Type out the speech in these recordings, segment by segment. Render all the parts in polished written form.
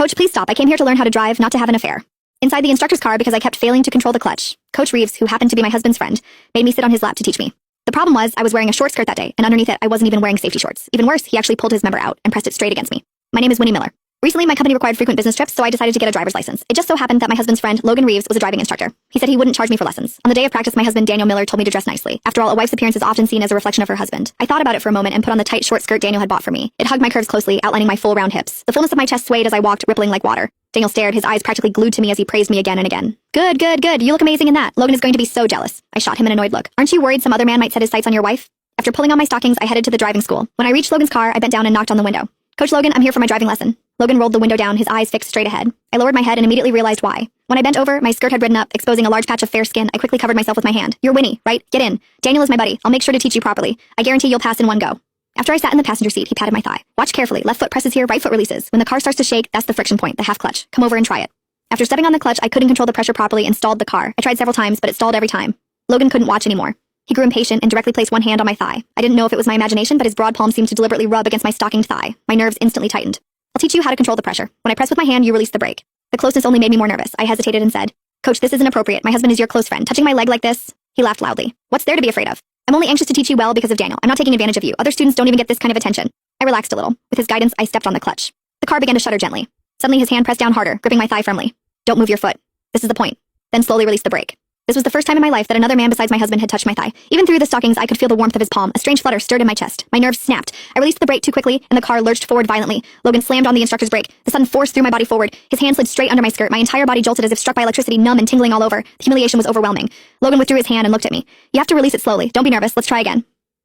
Coach, please stop. I came here to learn how to drive, not to have an affair. Inside the instructor's car because I kept failing to control the clutch. Coach Reeves, who happened to be my husband's friend, made me sit on his lap to teach me. The problem was, I was wearing a short skirt that day, and underneath it, I wasn't even wearing safety shorts. Even worse, he actually pulled his member out and pressed it straight against me. My name is Winnie Miller. Recently, my company required frequent business trips, so I decided to get a driver's license. It just so happened that my husband's friend, Logan Reeves, was a driving instructor. He said he wouldn't charge me for lessons. On the day of practice, my husband, Daniel Miller, told me to dress nicely. After all, a wife's appearance is often seen as a reflection of her husband. I thought about it for a moment and put on the tight short skirt Daniel had bought for me. It hugged my curves closely, outlining my full round hips. The fullness of my chest swayed as I walked, rippling like water. Daniel stared, his eyes practically glued to me as he praised me again and again. Good, good, good. You look amazing in that. Logan is going to be so jealous. I shot him an annoyed look. Aren't you worried some other man might set his sights on your wife? After pulling on my stockings, I headed to the driving school. When I reached Logan's car, I bent down and knocked on the window. Coach Logan, I'm here for my driving lesson. Logan rolled the window down, his eyes fixed straight ahead. I lowered my head and immediately realized why. When I bent over, my skirt had ridden up, exposing a large patch of fair skin. I quickly covered myself with my hand. You're Winnie, right? Get in. Daniel is my buddy. I'll make sure to teach you properly. I guarantee you'll pass in one go. After I sat in the passenger seat, he patted my thigh. Watch carefully. Left foot presses here, right foot releases. When the car starts to shake, that's the friction point, the half clutch. Come over and try it. After stepping on the clutch, I couldn't control the pressure properly and stalled the car. I tried several times, but it stalled every time. Logan couldn't watch anymore. He grew impatient and directly placed one hand on my thigh. I didn't know if it was my imagination, but his broad palm seemed to deliberately rub against my stockinged thigh. My nerves instantly tightened. I'll teach you how to control the pressure. When I press with my hand, you release the brake. The closeness only made me more nervous. I hesitated and said, Coach, this isn't appropriate. My husband is your close friend. Touching my leg like this? He laughed loudly. What's there to be afraid of? I'm only anxious to teach you well because of Daniel. I'm not taking advantage of you. Other students don't even get this kind of attention. I relaxed a little. With his guidance, I stepped on the clutch. The car began to shudder gently. Suddenly, his hand pressed down harder, gripping my thigh firmly. Don't move your foot. This is the point. Then slowly release the brake. This was the first time in my life that another man besides my husband had touched my thigh. Even through the stockings, I could feel the warmth of his palm. A strange flutter stirred in my chest. My nerves snapped. I released the brake too quickly, and the car lurched forward violently. Logan slammed on the instructor's brake. The sudden force threw my body forward. His hand slid straight under my skirt. My entire body jolted as if struck by electricity, numb and tingling all over. The humiliation was overwhelming. Logan withdrew his hand and looked at me. You have to release it slowly. Don't be nervous. Let's try again.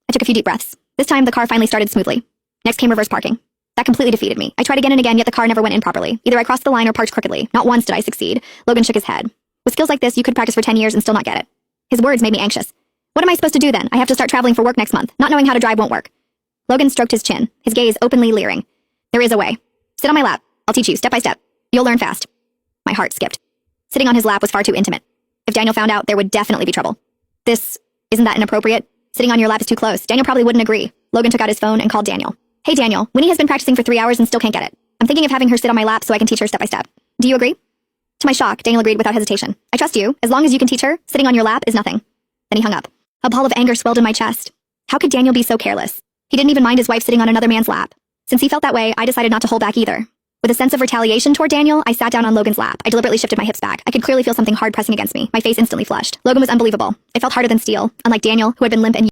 I took a few deep breaths. This time, the car finally started smoothly. Next came reverse parking. That completely defeated me. I tried again and again, yet the car never went in properly. Either I crossed the line or parked crookedly. Not once did I succeed. Logan shook his head. With skills like this, you could practice for 10 years and still not get it. His words made me anxious. What am I supposed to do then? I have to start traveling for work next month. Not knowing how to drive won't work. Logan stroked his chin, his gaze openly leering. There is a way. Sit on my lap. I'll teach you, step by step. You'll learn fast. My heart skipped. Sitting on his lap was far too intimate. If Daniel found out, there would definitely be trouble. Isn't that inappropriate? Sitting on your lap is too close. Daniel probably wouldn't agree. Logan took out his phone and called Daniel. Hey Daniel, Winnie has been practicing for 3 hours and still can't get it. I'm thinking of having her sit on my lap so I can teach her step by step. Do you agree? To my shock, Daniel agreed without hesitation. I trust you. As long as you can teach her, sitting on your lap is nothing. Then he hung up. A ball of anger swelled in my chest. How could Daniel be so careless? He didn't even mind his wife sitting on another man's lap. Since he felt that way, I decided not to hold back either. With a sense of retaliation toward Daniel, I sat down on Logan's lap. I deliberately shifted my hips back. I could clearly feel something hard pressing against me. My face instantly flushed. Logan was unbelievable. It felt harder than steel. Unlike Daniel, who had been limp and